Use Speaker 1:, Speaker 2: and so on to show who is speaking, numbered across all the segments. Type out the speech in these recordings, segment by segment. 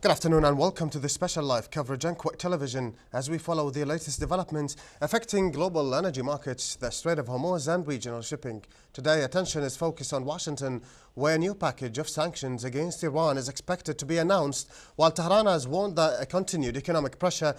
Speaker 1: Good afternoon and welcome to the special live coverage on Kuwait Television as we follow the latest developments affecting global energy markets, the Strait of Hormuz and regional shipping. Today, attention is focused on Washington, where a new package of sanctions against Iran is expected to be announced, while Tehran has warned that a continued economic pressure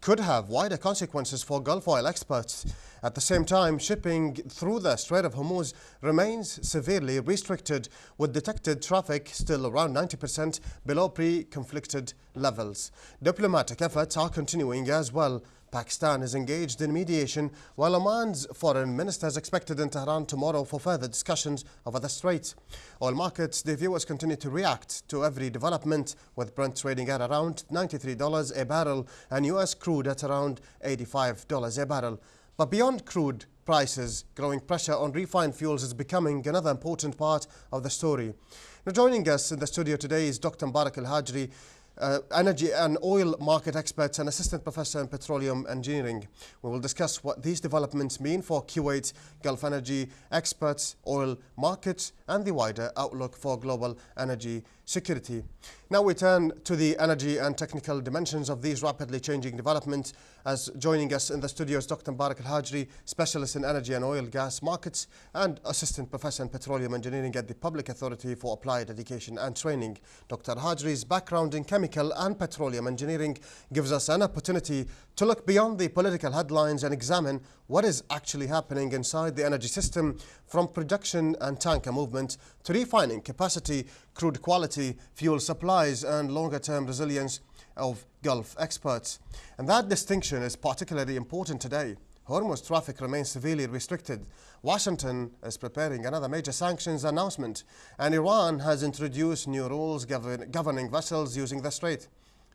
Speaker 1: could have wider consequences for Gulf oil exports. At the same time, shipping through the Strait of Hormuz remains severely restricted, with detected traffic still around 90% below pre-conflicted levels. Diplomatic efforts are continuing as well. Pakistan is engaged in mediation, while Oman's foreign minister is expected in Tehran tomorrow for further discussions over the strait. Oil markets, the viewers continue to react to every development, with Brent trading at around $93 a barrel and US crude at around $85 a barrel. But beyond crude prices, growing pressure on refined fuels is becoming another important part of the story. Now, joining us in the studio today is Dr. Mubarak Al-Hajri, energy and oil market expert and assistant professor in petroleum engineering. We will discuss what these developments mean for Kuwait, Gulf energy experts, oil markets, and the wider outlook for global energy security. Now we turn to the energy and technical dimensions of these rapidly changing developments. As joining us in the studio is Dr. Mubarak Al-Hajri, specialist in energy and oil gas markets and assistant professor in petroleum engineering at the Public Authority for Applied Education and Training. Dr. Al-Hajri's background in chemical and petroleum engineering gives us an opportunity to look beyond the political headlines and examine what is actually happening inside the energy system, from production and tanker movement to refining capacity, crude quality, fuel supplies, and longer-term resilience of Gulf exports. And that distinction is particularly important today. Hormuz traffic remains severely restricted. Washington is preparing another major sanctions announcement, and Iran has introduced new rules governing vessels using the strait.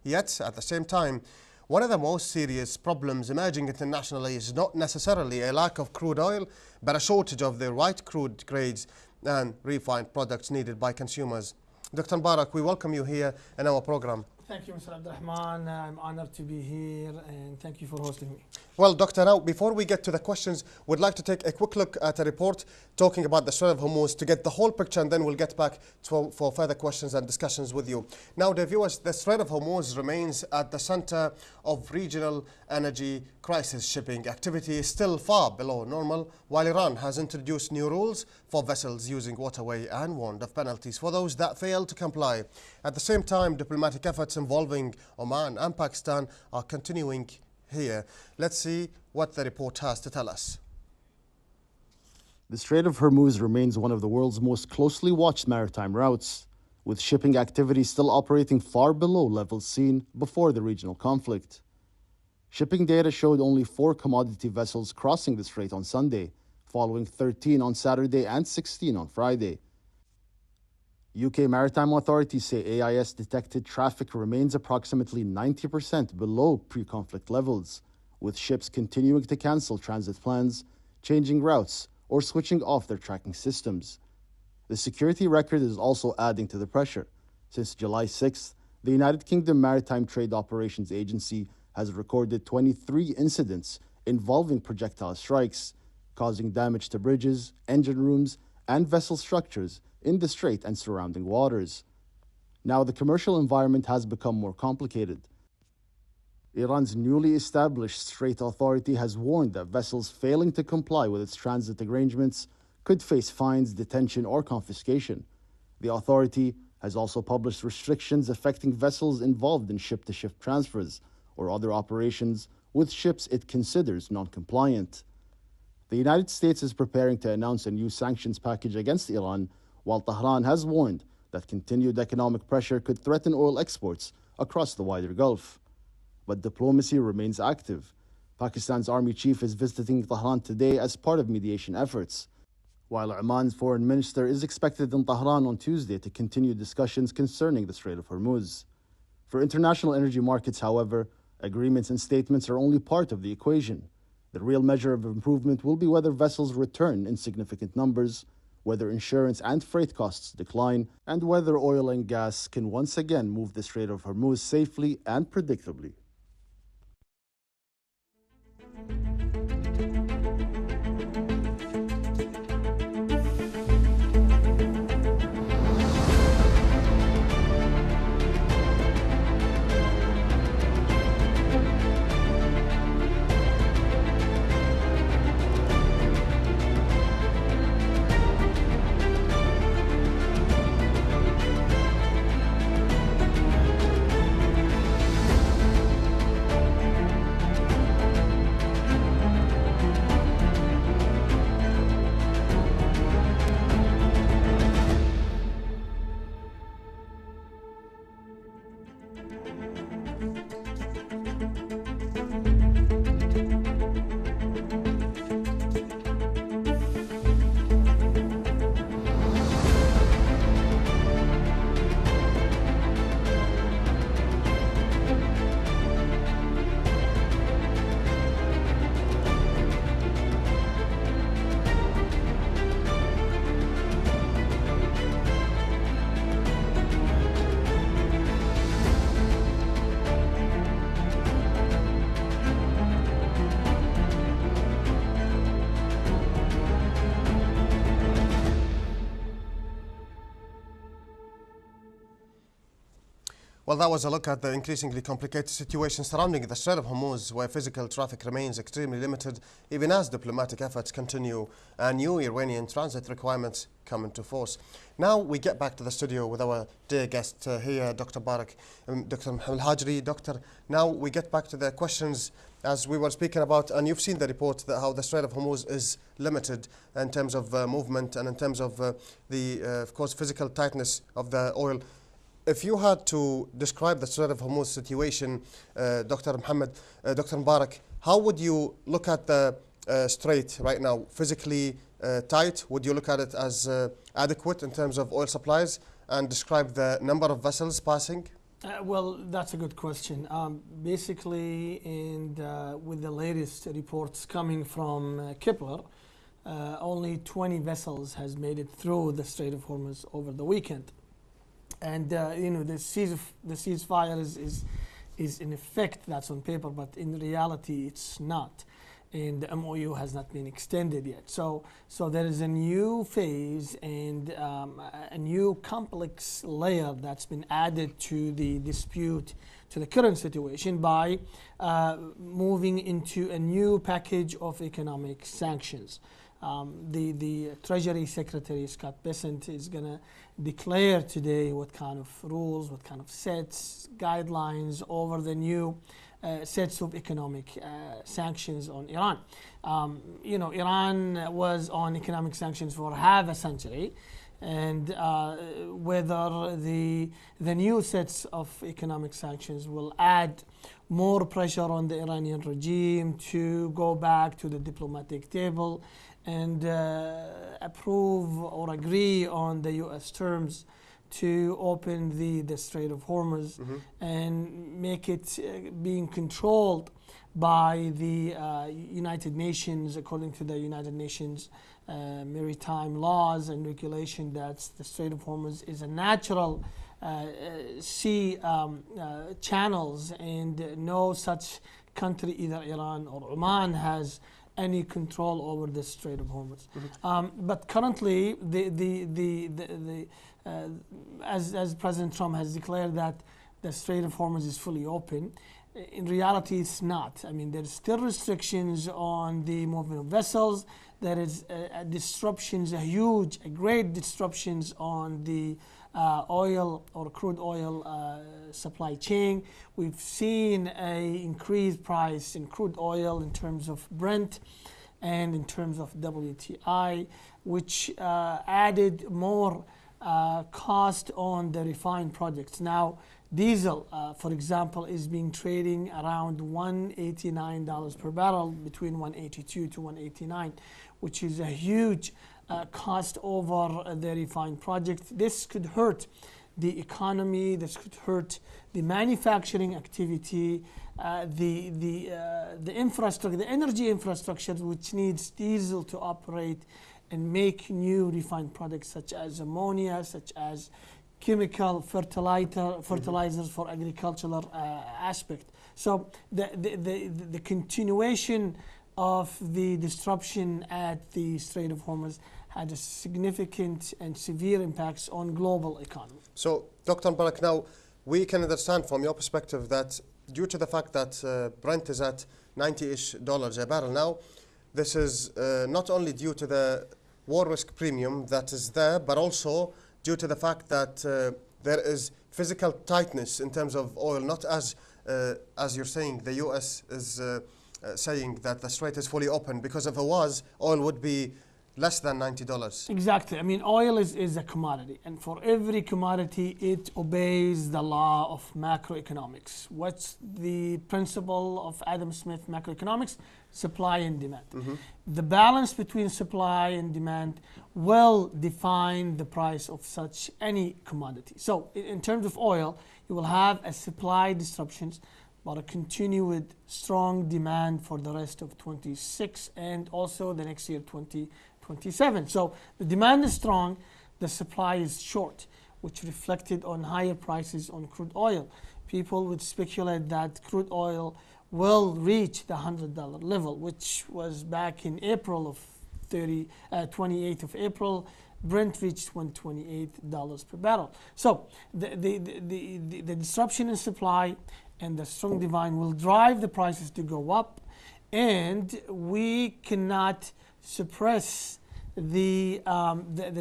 Speaker 1: Yet, at the same time, one of the most serious problems emerging internationally is not necessarily a lack of crude oil, but a shortage of the right crude grades and refined products needed by consumers. Dr. Mubarak, we welcome you here in our program.
Speaker 2: Thank you, Mr. Abdurrahman. I'm honored to be here, and thank you for hosting me.
Speaker 1: Well, Doctor, now before we get to the questions, we'd like to take a quick look at a report talking about the Strait of Hormuz to get the whole picture, and then we'll get back for further questions and discussions with you. Now, dear viewers, the Strait of Hormuz remains at the center of regional energy crisis. Shipping activity is still far below normal, while Iran has introduced new rules for vessels using waterway and warned of penalties for those that fail to comply. At the same time, diplomatic efforts involving Oman and Pakistan are continuing here. Let's see what the report has to tell us.
Speaker 3: The Strait of Hormuz remains one of the world's most closely watched maritime routes, with shipping activity still operating far below levels seen before the regional conflict. Shipping data showed only 4 commodity vessels crossing the strait on Sunday, following 13 on Saturday and 16 on Friday. UK maritime authorities say AIS detected traffic remains approximately 90% below pre-conflict levels, with ships continuing to cancel transit plans, changing routes, or switching off their tracking systems. The security record is also adding to the pressure. Since July 6th, the United Kingdom Maritime Trade Operations Agency has recorded 23 incidents involving projectile strikes, causing damage to bridges, engine rooms, and vessel structures in the strait and surrounding waters. Now the commercial environment has become more complicated. Iran's newly established Strait Authority has warned that vessels failing to comply with its transit arrangements could face fines, detention, or confiscation. The authority has also published restrictions affecting vessels involved in ship-to-ship transfers or other operations with ships it considers non-compliant. The United States is preparing to announce a new sanctions package against Iran, while Tehran has warned that continued economic pressure could threaten oil exports across the wider Gulf. But diplomacy remains active. Pakistan's army chief is visiting Tehran today as part of mediation efforts, while Oman's foreign minister is expected in Tehran on Tuesday to continue discussions concerning the Strait of Hormuz. For international energy markets, however, agreements and statements are only part of the equation. The real measure of improvement will be whether vessels return in significant numbers, whether insurance and freight costs decline, and whether oil and gas can once again move the Strait of Hormuz safely and predictably.
Speaker 1: Well, that was a look at the increasingly complicated situation surrounding the Strait of Hormuz, where physical traffic remains extremely limited, even as diplomatic efforts continue and new Iranian transit requirements come into force. Now we get back to the studio with our dear guest here, Dr. Barak, Dr. Mohammed Hajri. Doctor, now we get back to the questions as we were speaking about, and you've seen the report that how the Strait of Hormuz is limited in terms of movement and in terms of of course, physical tightness of the oil. If you had to describe the Strait of Hormuz situation, Dr. Mubarak, how would you look at the strait right now? Physically tight? Would you look at it as adequate in terms of oil supplies, and describe the number of vessels passing?
Speaker 2: Well, that's a good question. Basically, with the latest reports coming from Kepler, only 20 vessels has made it through the Strait of Hormuz over the weekend. And the ceasefire is in effect, that's on paper, but in reality it's not. And the MOU has not been extended yet. So there is a new phase and a new complex layer that's been added to the dispute, to the current situation, by moving into a new package of economic sanctions. The Treasury Secretary, Scott Bessent, is going to declare today what kind of rules, what kind of sets, guidelines over the new sets of economic sanctions on Iran. Iran was on economic sanctions for half a century, and whether the new sets of economic sanctions will add more pressure on the Iranian regime to go back to the diplomatic table and approve or agree on the U.S. terms to open the Strait of Hormuz and make it being controlled by the United Nations, according to the United Nations maritime laws and regulation, that the Strait of Hormuz is a natural sea channels, and no such country, either Iran or Oman, has any control over the Strait of Hormuz. But currently, as President Trump has declared that the Strait of Hormuz is fully open, in reality it's not. I mean, there's still restrictions on the movement of vessels. There is disruptions, great disruptions on the oil or crude oil supply chain. We've seen an increased price in crude oil in terms of Brent and in terms of WTI, which added more cost on the refined products. Now, diesel, for example, is being trading around $189 per barrel, between 182 to 189, which is a huge cost over the refined project. This could hurt the economy. This could hurt the manufacturing activity, the infrastructure, the energy infrastructure, which needs diesel to operate and make new refined products such as ammonia, such as chemical fertilizers for agricultural aspect. So the continuation of the disruption at the Strait of Hormuz had a significant and severe impacts on global economy.
Speaker 1: So, Dr. Barak, now we can understand from your perspective that due to the fact that Brent is at $90-ish a barrel now, this is not only due to the war risk premium that is there, but also due to the fact that there is physical tightness in terms of oil, not as you're saying, the US is saying that the strait is fully open, because if it was, oil would be less than $90.
Speaker 2: Exactly. I mean, oil is a commodity, and for every commodity, it obeys the law of macroeconomics. What's the principle of Adam Smith macroeconomics? Supply and demand. The balance between supply and demand will define the price of such any commodity. So in terms of oil, you will have a supply disruptions, but a continued strong demand for the rest of 26 and also the next year, 2027. So the demand is strong, the supply is short, which reflected on higher prices on crude oil. People would speculate that crude oil will reach the $100 level, which was back in April of 28th of April, Brent reached $128 per barrel. So the disruption in supply and the strong demand will drive the prices to go up, and we cannot suppress the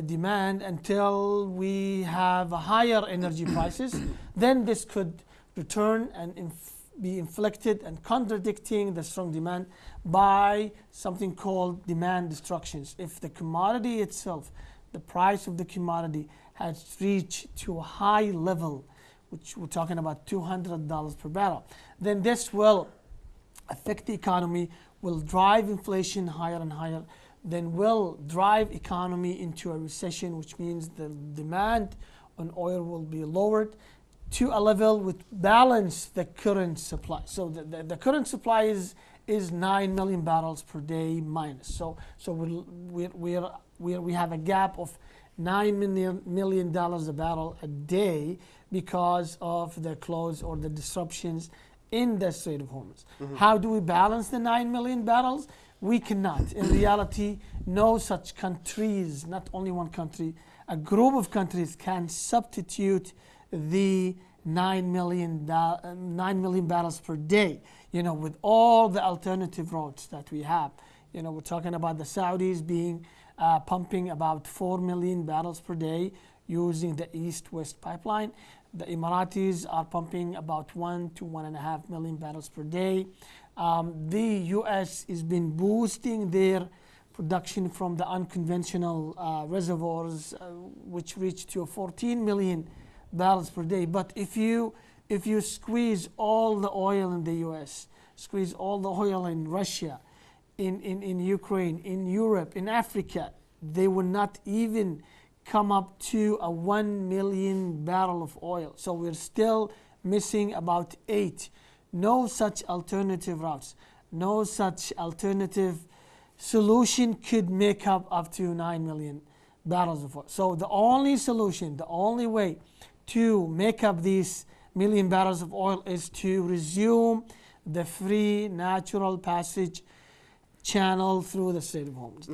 Speaker 2: demand until we have higher energy prices. Then this could return and be inflicted and contradicting the strong demand by something called demand destructions. If the commodity itself, the price of the commodity has reached to a high level, which we're talking about $200 per barrel, then this will affect the economy, will drive inflation higher and higher, then will drive economy into a recession, which means the demand on oil will be lowered to a level which balance the current supply. So the current supply is 9 million barrels per day minus. So we have a gap of $9 million a barrel a day because of the close or the disruptions in the Strait of Hormuz. How do we balance the 9 million barrels? We cannot. In reality, no such countries, not only one country, a group of countries can substitute the 9 million barrels per day, with all the alternative routes that we have. We're talking about the Saudis pumping about 4 million barrels per day using the East-West pipeline. The Emiratis are pumping about 1 to 1.5 million barrels per day. The U.S. has been boosting their production from the unconventional reservoirs, which reached to 14 million barrels per day. But if you squeeze all the oil in the U.S., squeeze all the oil in Russia, in Ukraine, in Europe, in Africa, they will not even come up to a 1 million barrel of oil. So we're still missing about 8. No such alternative routes, no such alternative solution could make up to 9 million barrels of oil. So the only solution, the only way to make up these million barrels of oil is to resume the free natural passage channel through the Strait of Hormuz.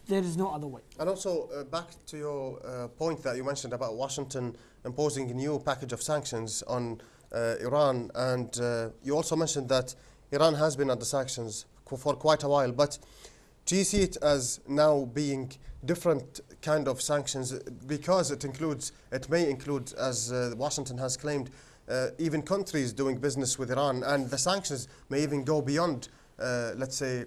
Speaker 2: There is no other way.
Speaker 1: And also, back to your point that you mentioned about Washington imposing a new package of sanctions on Iran, and you also mentioned that Iran has been under sanctions for quite a while, but do you see it as now being different kind of sanctions because it may include, as Washington has claimed, even countries doing business with Iran, and the sanctions may even go beyond, let's say,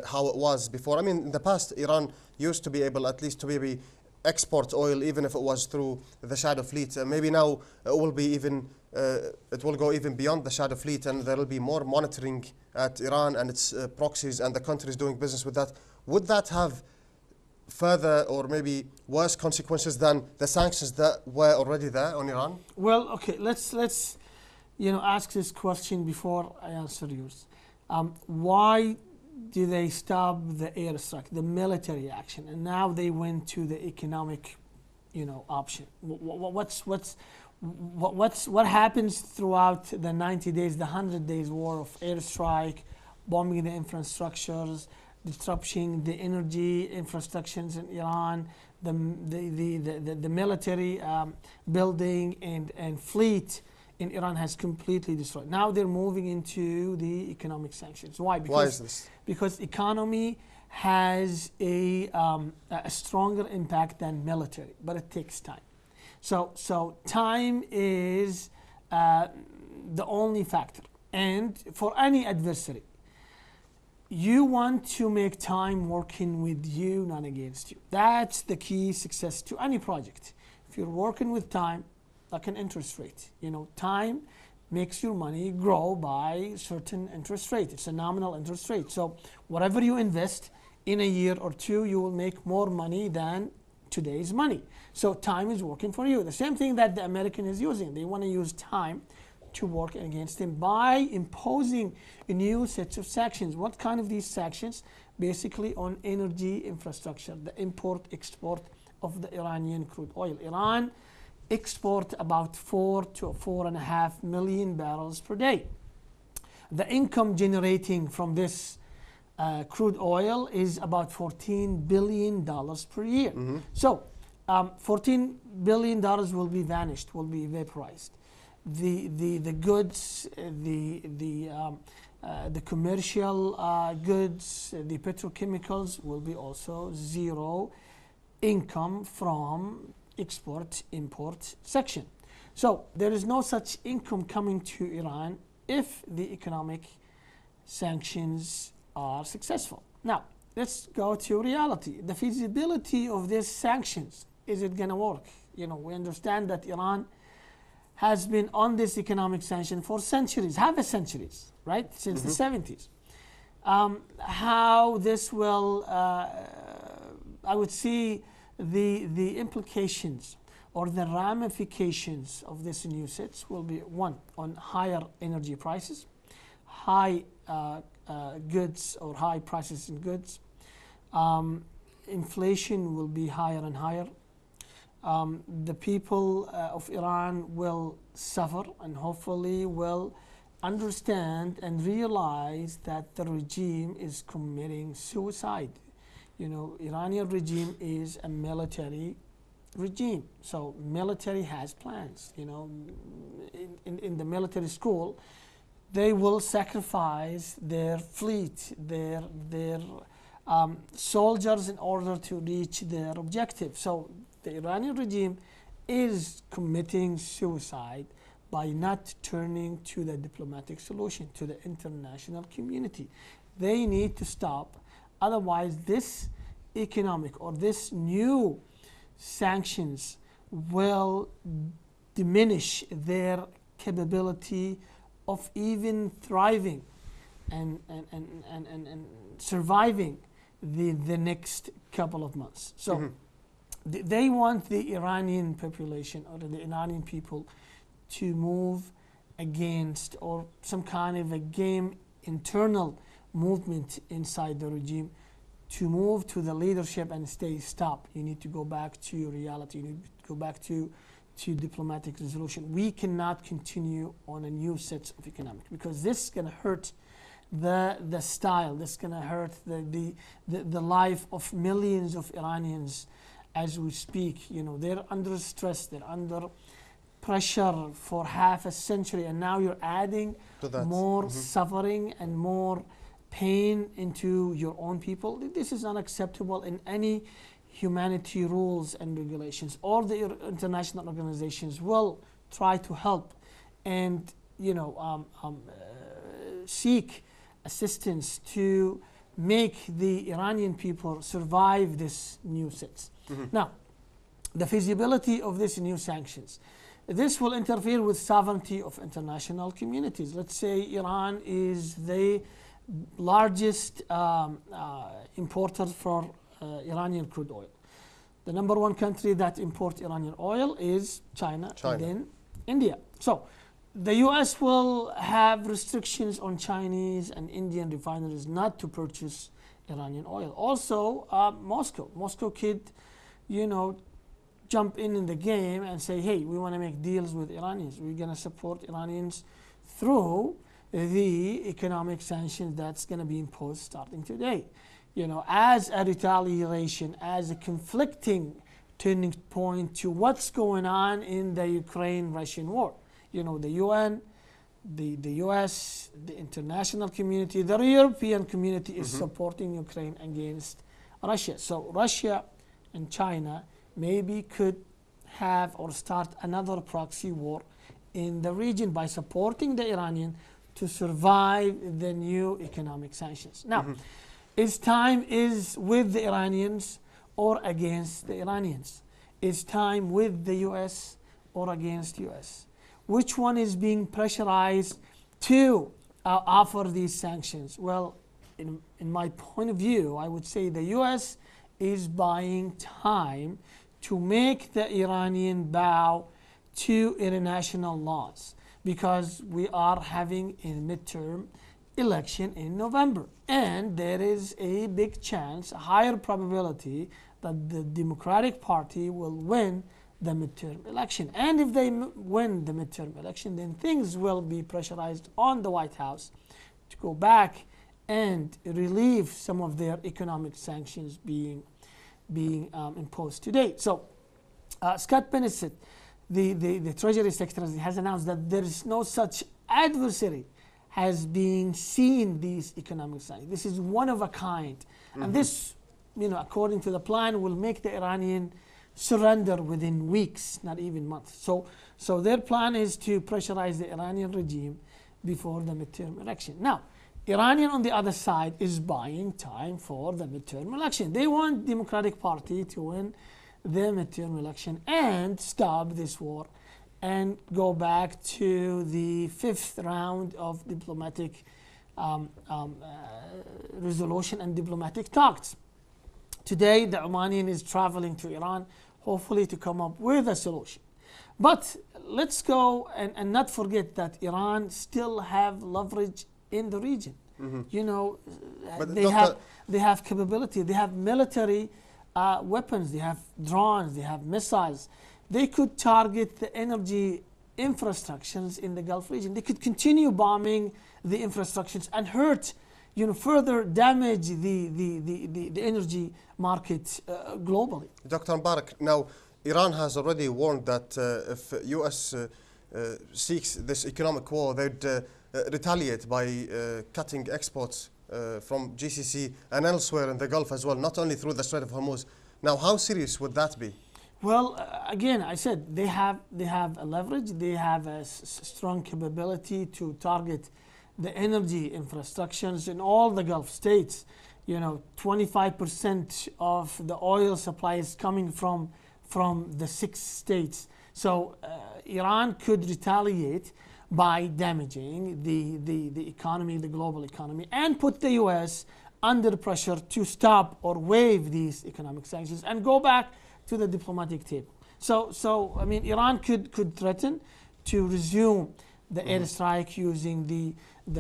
Speaker 1: how it was before? I mean, in the past, Iran used to be able at least to maybe export oil, even if it was through the Shadow Fleet. Maybe now it will be even, it will go even beyond the Shadow Fleet, and there will be more monitoring at Iran and its proxies and the countries doing business with that. Would that have further or maybe worse consequences than the sanctions that were already there on Iran?
Speaker 2: Well, okay, let's ask this question before I answer yours. Why do they stop the airstrike, the military action, and now they went to the economic, option? What happens throughout the 90 days, the 100 days war of airstrike, bombing the infrastructures, disrupting the energy infrastructures in Iran, the military building and fleet in Iran has completely destroyed. Now they're moving into the economic sanctions. Why?
Speaker 1: Why is this?
Speaker 2: Because economy has a stronger impact than military, but it takes time. So time is the only factor. And for any adversary, you want to make time working with you, not against you. That's the key success to any project. If you're working with time, like an interest rate, time makes your money grow by certain interest rate. It's a nominal interest rate. So whatever you invest in a year or two, you will make more money than today's money. So time is working for you. The same thing that the American is using. They want to use time to work against him by imposing new sets of sanctions. What kind of these sanctions? Basically on energy infrastructure, the import-export of the Iranian crude oil. Iran export about 4 to 4.5 million barrels per day. The income generating from this crude oil is about $14 billion per year. So $14 billion will be vanished, will be vaporized. The goods, the commercial goods, the petrochemicals will be also zero income from export-import section. So there is no such income coming to Iran if the economic sanctions are successful. Now, let's go to reality. The feasibility of these sanctions, is it going to work? You know, we understand that Iran has been on this economic sanction for centuries, half a centuries, right? Since the 70s. How this will, I would see the implications or the ramifications of this new sets will be, one, on higher energy prices, high goods or high prices in goods. Inflation will be higher and higher. The people of Iran will suffer and hopefully will understand and realize that the regime is committing suicide. You know, Iranian regime is a military regime. So military has plans. You know, in the military school, they will sacrifice their fleet, their soldiers in order to reach their objective. So the Iranian regime is committing suicide by not turning to the diplomatic solution, to the international community. They need to stop. Otherwise, this economic or this new sanctions will diminish their capability of even thriving and surviving the next couple of months. So they want the Iranian population or the Iranian people to move against or some kind of a game internal movement inside the regime to move to the leadership and say stop. You need to go back to reality. You need to go back to diplomatic resolution. We cannot continue on a new set of economic because this is going to hurt the style. This is going to hurt the life of millions of Iranians as we speak. You know, they're under stress. They're under pressure for half a century, and now you're adding more suffering and more pain into your own people. This is unacceptable in any humanity rules and regulations. All the international organizations will try to help and, you know, seek assistance to make the Iranian people survive this new sets. Now, the feasibility of these new sanctions. This will interfere with sovereignty of international communities. Let's say Iran is the largest importer for Iranian crude oil. The number one country that imports Iranian oil is China, and then India. So the US will have restrictions on Chinese and Indian refineries not to purchase Iranian oil. Also, Moscow could, you know, jump in the game and say, hey, we want to make deals with Iranians. We're going to support Iranians through the economic sanctions that's going to be imposed starting today. You know, as a retaliation, as a conflicting turning point to what's going on in the Ukraine-Russian war. You know, the UN, the US, the international community, the European community is supporting Ukraine against Russia. So Russia and China maybe could have or start another proxy war in the region by supporting the Iranian to survive the new economic sanctions. Now, its time is with the Iranians or against the Iranians. Its time with the US or against US. Which one is being pressurized to offer these sanctions? Well, in my point of view, I would say the US is buying time to make the Iranian bow to international laws because we are having a midterm election in November. And there is a big chance, a higher probability that the Democratic Party will win the midterm election. And if they win the midterm election, then things will be pressurized on the White House to go back and relieve some of their economic sanctions being imposed today. So Scott Bennett, the Treasury Secretary, has announced that there is no such adversary has been seen these economic sanctions. This is one of a kind. And this, according to the plan, will make the Iranian surrender within weeks, not even months. So their plan is to pressurize the Iranian regime before the midterm election. Now, Iranian on the other side is buying time for the midterm election. They want Democratic Party to win the midterm election and stop this war and go back to the fifth round of diplomatic resolution and diplomatic talks. Today, the Omanian is traveling to Iran, hopefully to come up with a solution. But let's go and not forget that Iran still have leverage in the region.
Speaker 1: But
Speaker 2: They have capability, they have military weapons, they have drones, they have missiles. They could target the energy infrastructures in the Gulf region. They could continue bombing the infrastructures and hurt, further damage the energy market globally.
Speaker 1: Dr. Mubarak, now Iran has already warned that if US seeks this economic war, they'd retaliate by cutting exports from GCC and elsewhere in the Gulf as well, not only through the Strait of Hormuz. Now, how serious would that be?
Speaker 2: Well, again, I said they have a leverage. They have a strong capability to target the energy infrastructures in all the Gulf states. 25% of the oil supply is coming from the 6 states. So Iran could retaliate by damaging the economy, the global economy, and put the U.S. under pressure to stop or waive these economic sanctions and go back to the diplomatic table. So I mean, Iran could threaten to resume the airstrike using the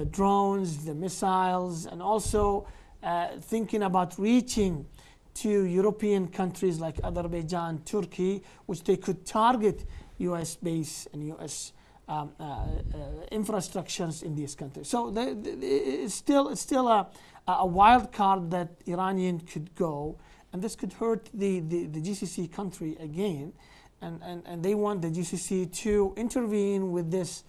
Speaker 2: drones, the missiles, and also thinking about reaching to European countries like Azerbaijan, Turkey, which they could target U.S. base and U.S. Infrastructures in these countries. So it's still a wild card that Iranian could go, and this could hurt the GCC country again, and they want the GCC to intervene with this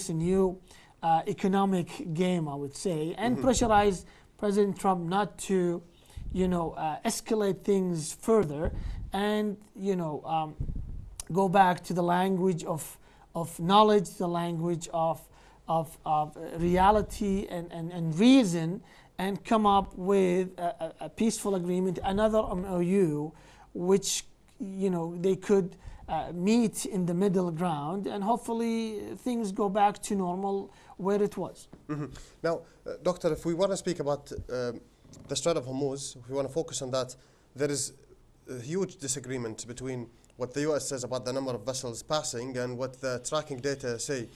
Speaker 2: new economic game, I would say, and pressurize President Trump not to, escalate things further, and go back to the language of knowledge, the language of reality and reason, and come up with a peaceful agreement, another MOU, which they could meet in the middle ground, and hopefully things go back to normal where it was.
Speaker 1: Now, Doctor, if we want to speak about the Strait of Hormuz, if we want to focus on that, there is a huge disagreement between what the US says about the number of vessels passing and what the tracking data say.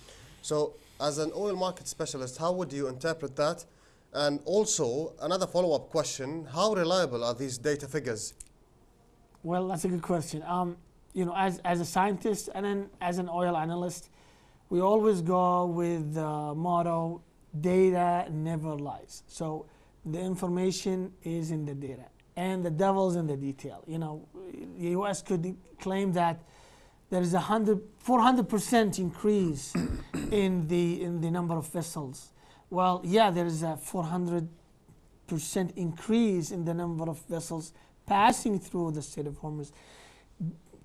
Speaker 1: So, as an oil market specialist, how would you interpret that? And also, another follow-up question, how reliable are these data figures?
Speaker 2: Well, that's a good question. As a scientist and then as an oil analyst, we always go with the motto, data never lies. So the information is in the data, and the devil's in the detail. The U.S. could claim that there is 400% increase in the number of vessels. Well, yeah, there is a 400% increase in the number of vessels passing through the Strait of Hormuz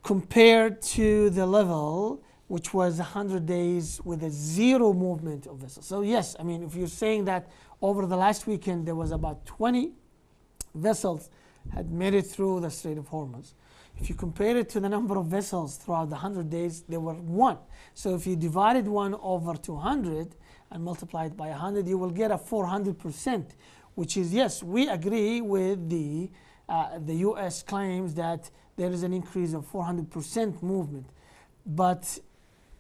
Speaker 2: compared to the level which was 100 days with a zero movement of vessels. So yes, I mean, if you're saying that over the last weekend there was about 20 vessels had made it through the Strait of Hormuz, if you compare it to the number of vessels throughout the 100 days, there were 1. So if you divided 1 over 200 and multiply it by 100, you will get a 400%, which is, yes, we agree with the U.S. claims that there is an increase of 400% movement. But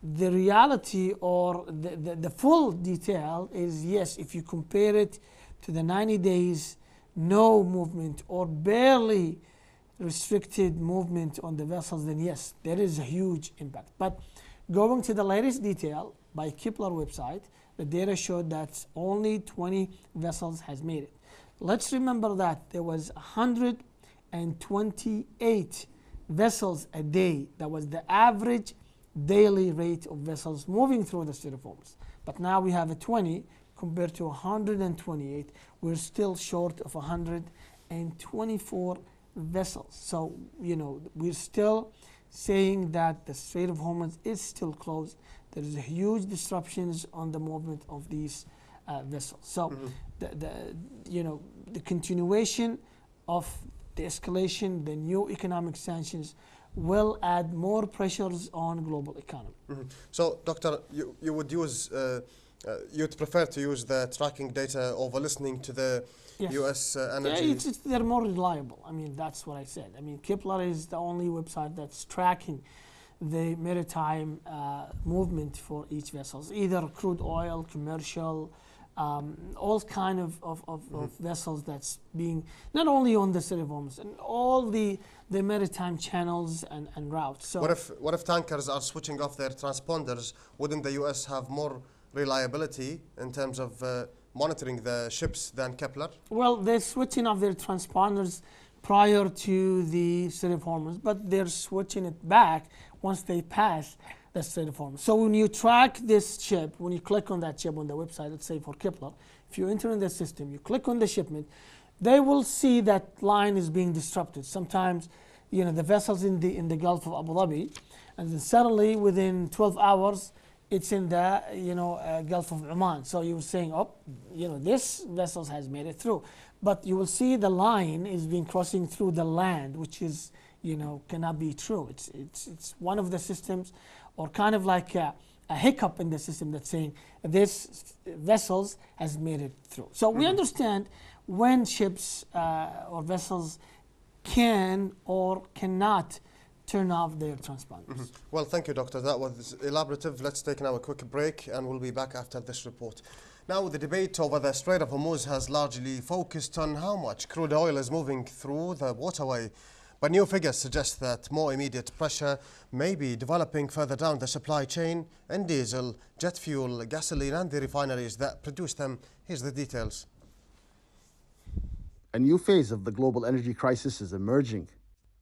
Speaker 2: the reality or the full detail is, yes, if you compare it to the 90 days, no movement or barely restricted movement on the vessels, then yes, there is a huge impact. But going to the latest detail by Kepler website, the data showed that only 20 vessels has made it. Let's remember that there was 128 vessels a day. That was the average daily rate of vessels moving through the Strait of Hormuz. But now we have a 20 compared to 128. We're still short of 124 vessels. So, we're still saying that the Strait of Hormuz is still closed. There is a huge disruptions on the movement of these vessels. So, the continuation of the escalation, the new economic sanctions will add more pressures on global economy.
Speaker 1: So, Doctor, you would use, you'd prefer to use the tracking data over listening to the
Speaker 2: Yes.
Speaker 1: U.S. energy?
Speaker 2: Yeah, they're more reliable. That's what I said. Kepler is the only website that's tracking the maritime movement for each vessel, either crude oil, commercial, all kind of vessels that's being not only on the Strait of Hormuz and all the maritime channels and routes. So
Speaker 1: what if tankers are switching off their transponders? Wouldn't the U.S. have more reliability in terms of monitoring the ships than Kepler?
Speaker 2: Well, they're switching off their transponders prior to the Strait of Hormuz, but they're switching it back once they pass the Strait of Hormuz. So when you track this ship, when you click on that ship on the website, let's say for Kepler, if you enter in the system, you click on the shipment, they will see that line is being disrupted. Sometimes, the vessel's in the Gulf of Abu Dhabi, and then suddenly within 12 hours, it's in the Gulf of Oman. So you're saying, this vessel has made it through. But you will see the line is being crossing through the land, which is, cannot be true. It's one of the systems, or kind of like a hiccup in the system that's saying this vessels has made it through. So we understand when ships or vessels can or cannot turn off their transponders.
Speaker 1: Well, thank you, Doctor. That was elaborative. Let's take now a quick break and we'll be back after this report. Now, the debate over the Strait of Hormuz has largely focused on how much crude oil is moving through the waterway. But new figures suggest that more immediate pressure may be developing further down the supply chain in diesel, jet fuel, gasoline and the refineries that produce them. Here's the details.
Speaker 3: A new phase of the global energy crisis is emerging.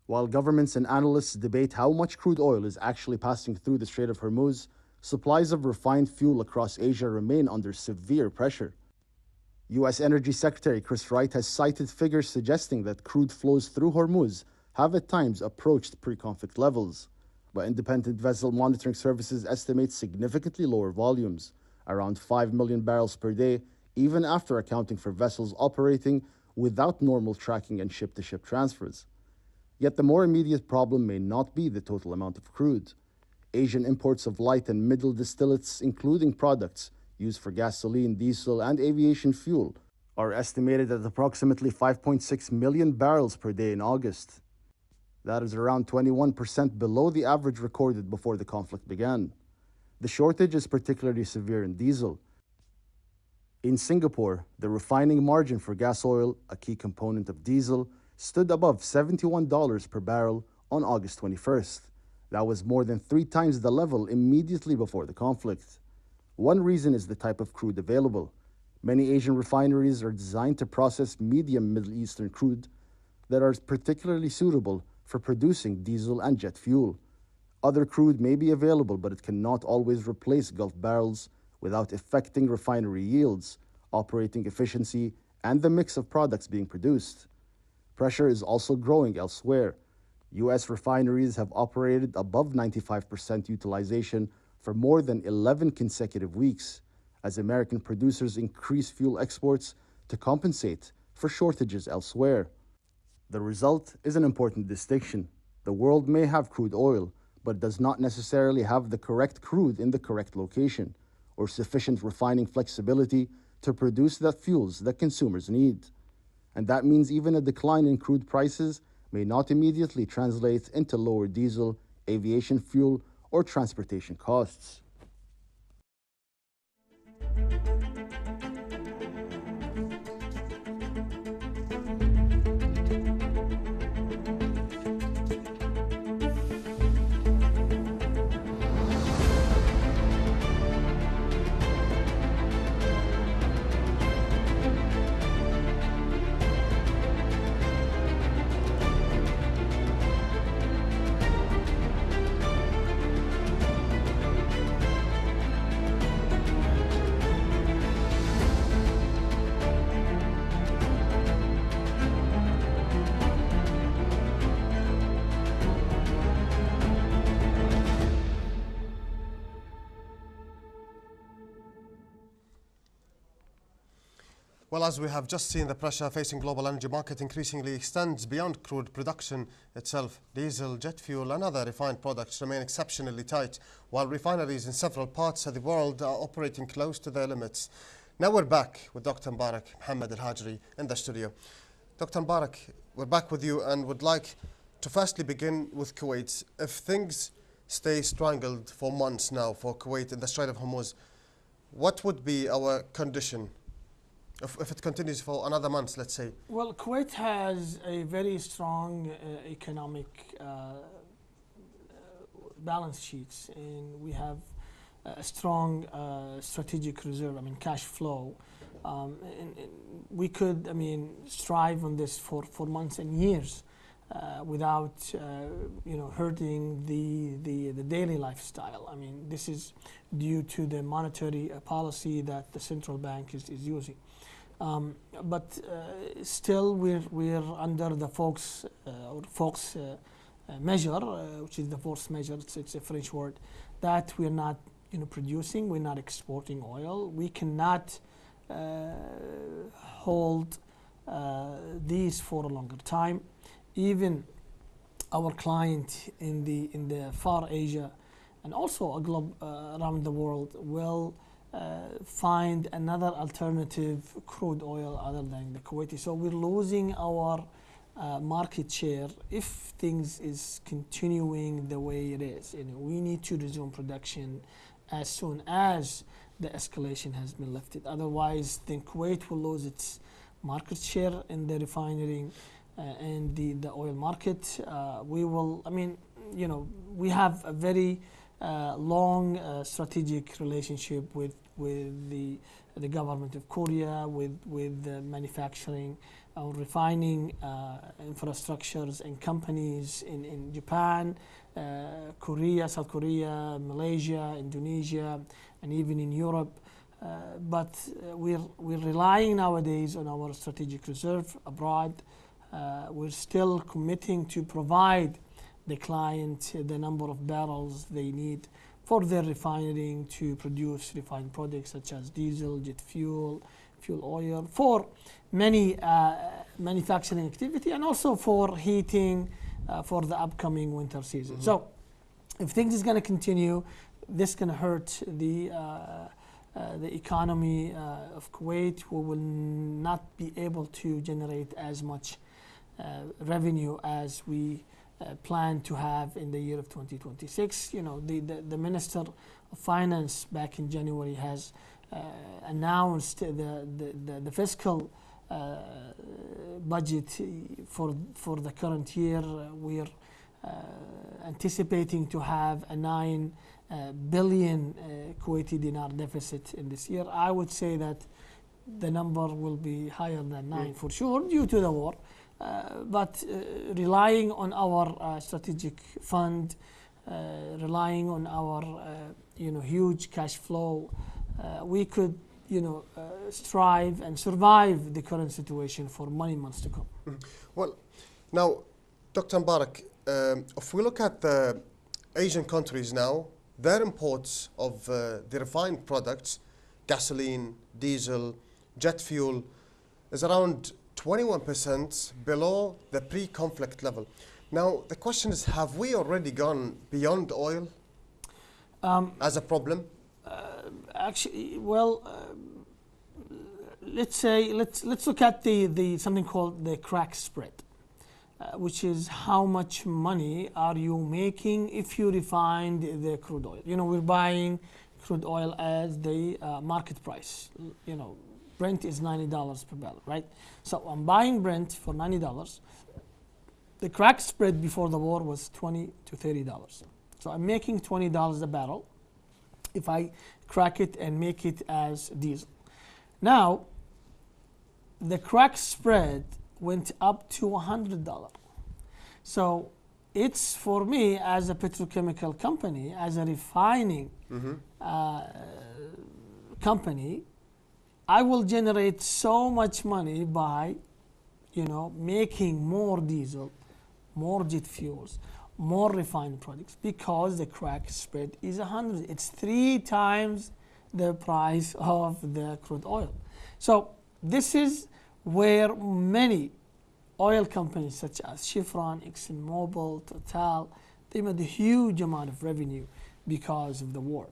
Speaker 3: While governments and analysts debate how much crude oil is actually passing through the Strait of Hormuz, supplies of refined fuel across Asia remain under severe pressure. U.S. Energy Secretary Chris Wright has cited figures suggesting that crude flows through Hormuz have at times approached pre-conflict levels, but independent vessel monitoring services estimate significantly lower volumes, around 5 million barrels per day, even after accounting for vessels operating without normal tracking and ship-to-ship transfers. Yet the more immediate problem may not be the total amount of crude. Asian imports of light and middle distillates, including products used for gasoline, diesel, and aviation fuel, are estimated at approximately 5.6 million barrels per day in August. That is around 21% below the average recorded before the conflict began. The shortage is particularly severe in diesel. In Singapore, the refining margin for gas oil, a key component of diesel, stood above $71 per barrel on August 21st. That was more than 3 times the level immediately before the conflict. One reason is the type of crude available. Many Asian refineries are designed to process medium Middle Eastern crude that are particularly suitable for producing diesel and jet fuel. Other crude may be available, but it cannot always replace Gulf barrels without affecting refinery yields, operating efficiency, and the mix of products being produced. Pressure is also growing elsewhere. U.S. refineries have operated above 95% utilization for more than 11 consecutive weeks, as American producers increase fuel exports to compensate for shortages elsewhere. The result is an important distinction. The world may have crude oil, but does not necessarily have the correct crude in the correct location, or sufficient refining flexibility to produce the fuels that consumers need. And that means even a decline in crude prices may not immediately translate into lower diesel, aviation fuel, or transportation costs.
Speaker 1: Well, as we have just seen, the pressure facing global energy market increasingly extends beyond crude production itself. Diesel, jet fuel and other refined products remain exceptionally tight, while refineries in several parts of the world are operating close to their limits. Now we're back with Dr. Mubarak Mohammed Al-Hajri in the studio. Dr. Mubarak, we're back with you and would like to firstly begin with Kuwait. If things stay strangled for months now for Kuwait in the Strait of Hormuz, what would be our condition if it continues for another month, let's say?
Speaker 2: Well, Kuwait has a very strong economic balance sheets, and we have a strong strategic reserve, cash flow. And we could, strive on this for months and years without, hurting the daily lifestyle. This is due to the monetary policy that the central bank is using. But still, we're under the Fox measure, which is the force measure. It's a French word, that we're not producing, we're not exporting oil. We cannot hold these for a longer time. Even our client in the Far Asia and also around the world will find another alternative crude oil other than the Kuwaiti. So we're losing our market share if things is continuing the way it is. We need to resume production as soon as the escalation has been lifted. Otherwise, then Kuwait will lose its market share in the refining and the oil market. We will, we have a very long strategic relationship with the government of Korea, with manufacturing or refining infrastructures and companies in Japan, Korea, South Korea, Malaysia, Indonesia, and even in Europe. But we're relying nowadays on our strategic reserve abroad. We're still committing to provide the client the number of barrels they need for their refining to produce refined products such as diesel, jet fuel, fuel oil, for many manufacturing activity, and also for heating for the upcoming winter season. Mm-hmm. So if things is going to continue, this can hurt the economy of Kuwait. We will not be able to generate as much revenue as we plan to have in the year of 2026. The Minister of Finance back in January has announced the fiscal budget for the current year. We're anticipating to have a 9 billion Kuwaiti dinar deficit in this year. I would say that the number will be higher than 9 for sure due to the war. But relying on our strategic fund, relying on our huge cash flow, we could strive and survive the current situation for many months to come.
Speaker 1: Mm-hmm. Well, now, Dr. Mubarak, if we look at the Asian countries now, their imports of the refined products, gasoline, diesel, jet fuel, is around 21% below the pre-conflict level. Now, the question is, have we already gone beyond oil as a problem?
Speaker 2: Actually, well, let's look at the something called the crack spread, which is how much money are you making if you refined the crude oil. We're buying crude oil as the market price. Brent is $90 per barrel, right? So I'm buying Brent for $90. The crack spread before the war was $20 to $30. So I'm making $20 a barrel if I crack it and make it as diesel. Now, the crack spread went up to $100. So it's for me as a petrochemical company, as a refining company, I will generate so much money by, making more diesel, more jet fuels, more refined products, because the crack spread is 100. It's 3 times the price of the crude oil. So this is where many oil companies such as Chevron, ExxonMobil, Total, they made a huge amount of revenue because of the war.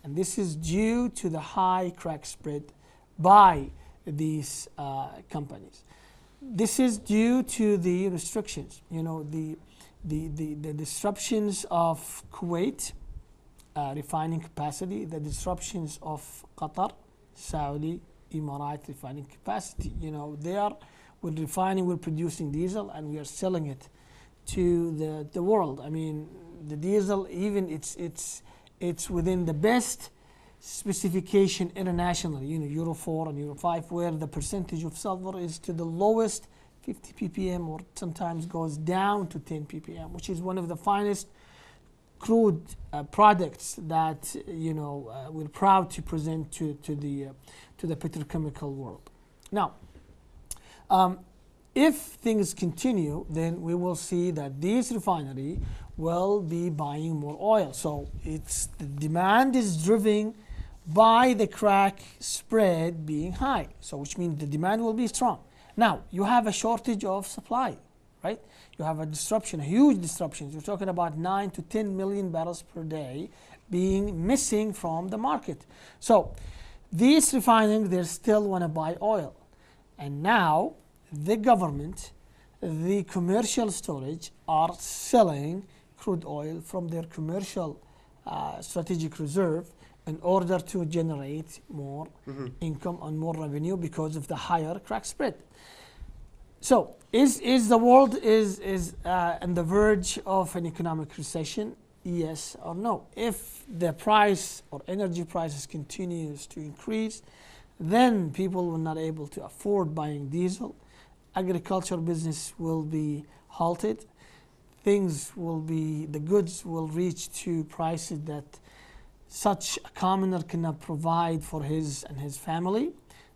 Speaker 2: And this is due to the high crack spread by these companies. This is due to the restrictions, the disruptions of Kuwait refining capacity, the disruptions of Qatar, Saudi, Emirate refining capacity. We're refining, we're producing diesel, and we are selling it to the world. I mean, the diesel, even it's within the best specification internationally, Euro 4 and Euro 5, where the percentage of sulfur is to the lowest 50 ppm, or sometimes goes down to 10 ppm, which is one of the finest crude products that we're proud to present to the petrochemical world. Now, if things continue, then we will see that this refinery will be buying more oil. So the demand is driven by the crack spread being high. So which means the demand will be strong. Now, you have a shortage of supply, right? You have a disruption, a huge disruption. You're talking about 9 to 10 million barrels per day being missing from the market. So these refining, they still want to buy oil. And now the government, the commercial storage are selling crude oil from their commercial strategic reserve in order to generate more income and more revenue because of the higher crack spread. So is the world is on the verge of an economic recession? Yes or no? If the price or energy prices continues to increase, then people will not able to afford buying diesel. Agriculture business will be halted. The goods will reach to prices that such a commoner cannot provide for his and his family.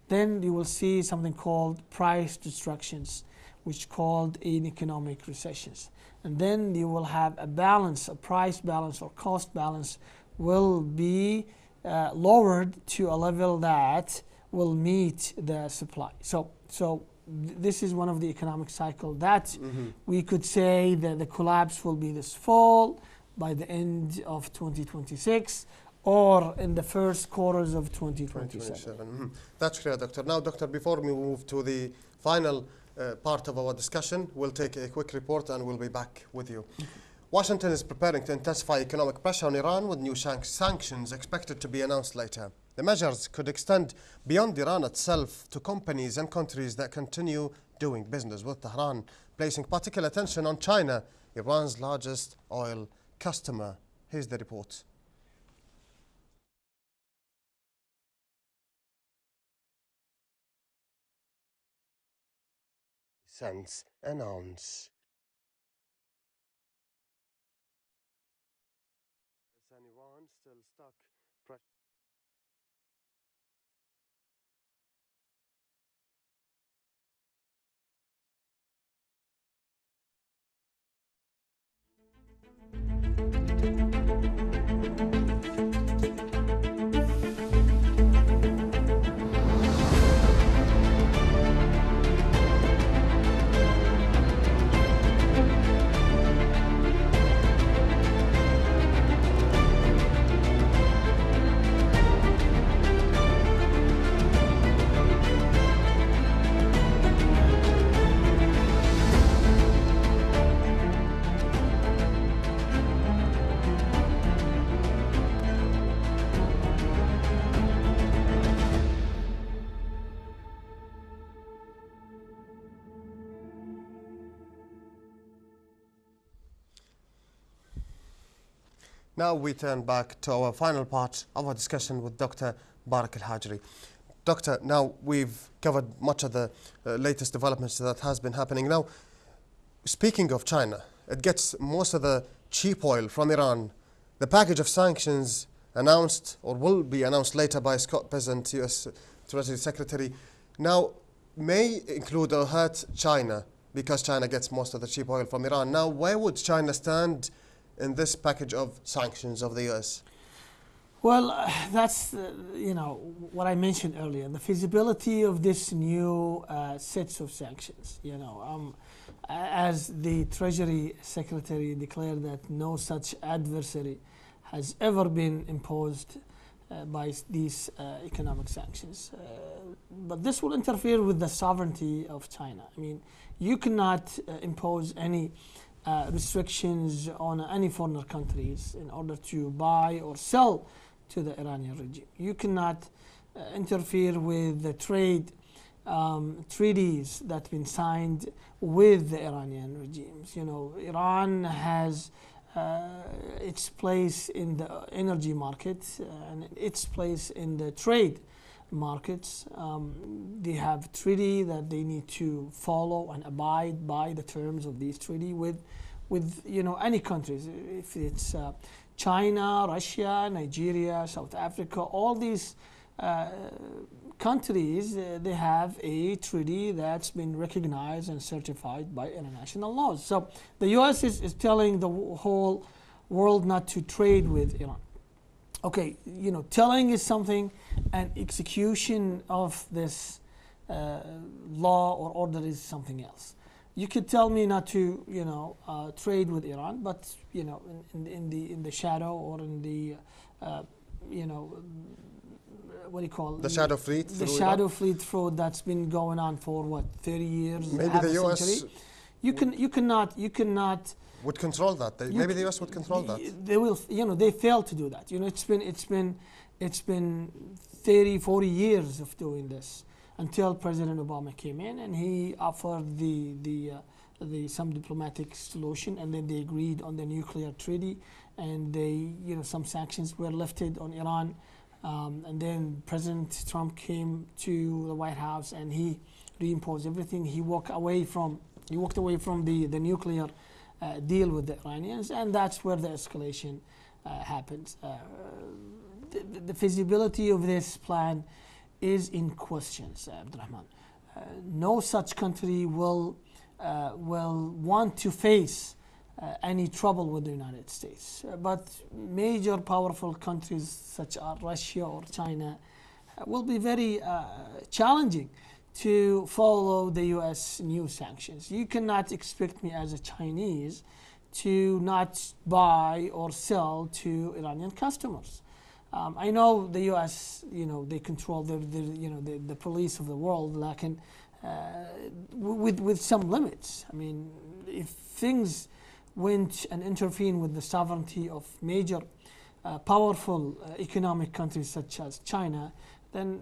Speaker 2: Then you will see something called price destructions, which called in economic recessions. And then you will have a balance, a price balance or cost balance will be lowered to a level that will meet the supply. So this is one of the economic cycle that we could say that the collapse will be this fall, by the end of 2026, or in the first quarters of 2027.
Speaker 1: That's clear, Doctor. Now, Doctor, before we move to the final part of our discussion, we'll take a quick report and we'll be back with you. Washington is preparing to intensify economic pressure on Iran with new sanctions expected to be announced later. The measures could extend beyond Iran itself to companies and countries that continue doing business with Tehran, placing particular attention on China, Iran's largest oil customer. Here's the report. Sanctions announced. Iran still stuck. Now we turn back to our final part of our discussion with Dr. Barak Al-Hajri. Doctor, now we've covered much of the latest developments that has been happening. Now, speaking of China, it gets most of the cheap oil from Iran. The package of sanctions announced or will be announced later by Scott Bessent, US Treasury Secretary, now may include or hurt China because China gets most of the cheap oil from Iran. Now, where would China stand in this package of sanctions of the US?
Speaker 2: Well, that's what I mentioned earlier. The feasibility of this new sets of sanctions. As the Treasury Secretary declared that no such adversary has ever been imposed by these economic sanctions. But this will interfere with the sovereignty of China. I mean, you cannot impose any restrictions on any foreign countries in order to buy or sell to the Iranian regime. You cannot interfere with the trade treaties that have been signed with the Iranian regimes. Iran has its place in the energy market and its place in the trade markets. They have treaty that they need to follow and abide by the terms of these treaty with any countries. If it's China, Russia, Nigeria, South Africa, all these countries, they have a treaty that's been recognized and certified by international laws. So the U.S. is telling the whole world not to trade with Iran. Okay, telling is something, and execution of this law or order is something else. You could tell me not to, trade with Iran, but in the shadow or in the, what do you call it?
Speaker 1: The shadow fleet.
Speaker 2: The shadow fleet fraud that's been going on for what, 30 years?
Speaker 1: Maybe the U.S.
Speaker 2: century? You cannot.
Speaker 1: Would control that. Maybe the U.S. would control that.
Speaker 2: They will. They failed to do that. It's been 30, 40 years of doing this until President Obama came in and he offered the some diplomatic solution, and then they agreed on the nuclear treaty, and some sanctions were lifted on Iran. And then President Trump came to the White House and he reimposed everything. He walked away from the nuclear deal with the Iranians, and that's where the escalation happens. The feasibility of this plan is in question, Abdurrahman. No such country will want to face any trouble with the United States. But major powerful countries such as Russia or China will be very challenging to follow the U.S. new sanctions. You cannot expect me as a Chinese to not buy or sell to Iranian customers. I know the U.S., they control the police of the world, with some limits. I mean, if things went and intervene with the sovereignty of major powerful economic countries such as China, then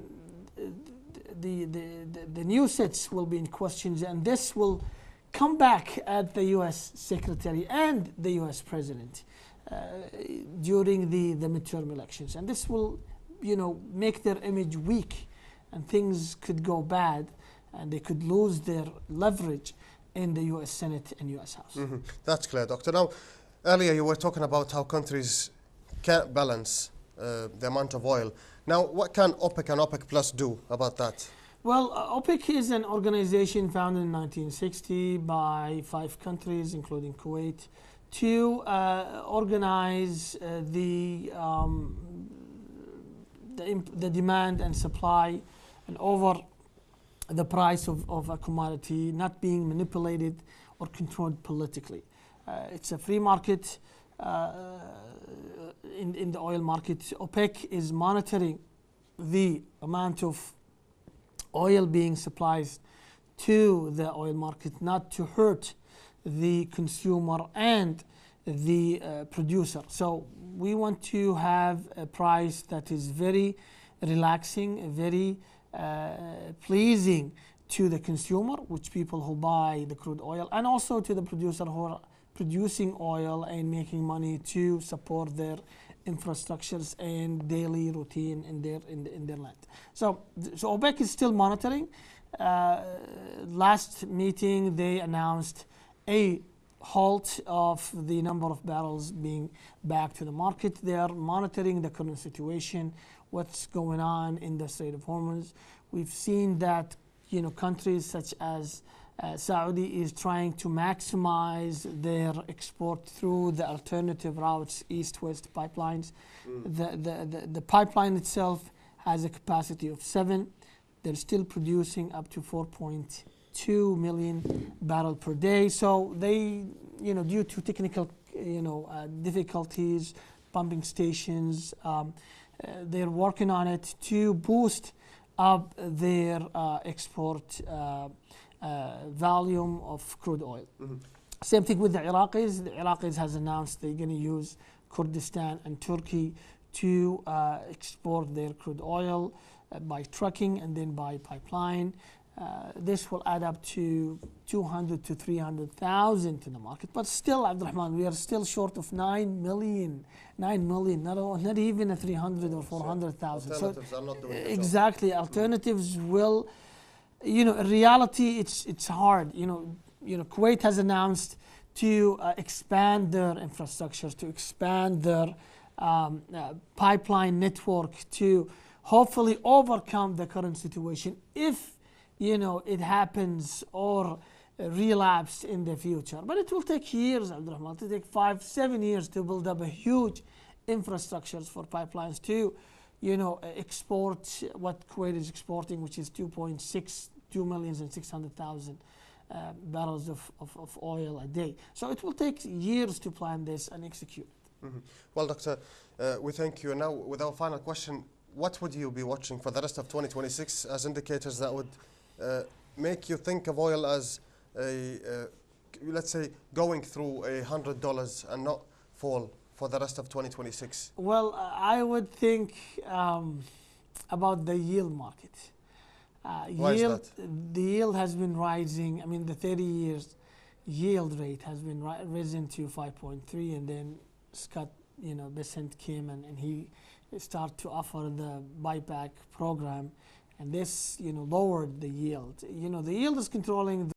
Speaker 2: the new sets will be in questions, and this will come back at the U.S. Secretary and the U.S. President during the midterm elections, and this will make their image weak, and things could go bad, and they could lose their leverage in the U.S. Senate and U.S. House.
Speaker 1: Mm-hmm. That's clear, Doctor. Now, earlier you were talking about how countries can't balance the amount of oil. Now, what can OPEC and OPEC Plus do about that?
Speaker 2: Well, OPEC is an organization founded in 1960 by 5 countries, including Kuwait, to organize the demand and supply and over the price of a commodity not being manipulated or controlled politically. It's a free market in the oil market. OPEC is monitoring the amount of oil being supplied to the oil market, not to hurt the consumer and the producer. So we want to have a price that is very relaxing, very pleasing to the consumer, which people who buy the crude oil, and also to the producer who are producing oil and making money to support their infrastructures and daily routine in their land. So OPEC is still monitoring. Last meeting they announced a halt of the number of barrels being back to the market. They are monitoring the current situation, what's going on in the Strait of Hormuz. We've seen that countries such as Saudi is trying to maximize their export through the alternative routes, east-west pipelines. The pipeline itself has a capacity of 7. They're still producing up to 4.2 million barrel per day. So they, due to technical, difficulties, pumping stations, they're working on it to boost up their export volume of crude oil. Same thing with the Iraqis. The Iraqis has announced they're going to use Kurdistan and Turkey to export their crude oil by trucking and then by pipeline. This will add up to 200 to 300,000 to the market. But still, Abdurrahman, we are still short of 9 million, not even a 300 or 400,000.
Speaker 1: Alternatives are not doing the job.
Speaker 2: Exactly. Alternatives will, in reality, it's hard. Kuwait has announced to expand their infrastructure, to expand their pipeline network to hopefully overcome the current situation if it happens or relapse in the future. But it will take years, Abdurrahman. It will take 5-7 years to build up a huge infrastructures for pipelines to export what Kuwait is exporting, which is 2,600,000 barrels of oil a day. So it will take years to plan this and execute.
Speaker 1: Well, Doctor, we thank you. Now, with our final question, what would you be watching for the rest of 2026 as indicators that would make you think of oil as let's say, going through $100 and not fall for the rest of 2026?
Speaker 2: Well, I would think about the yield market.
Speaker 1: Why is that?
Speaker 2: The yield has been rising. I mean, the 30 years yield rate has been risen to 5.3, and then Scott, Bessent came and he started to offer the buyback program, and this, lowered the yield. The yield is controlling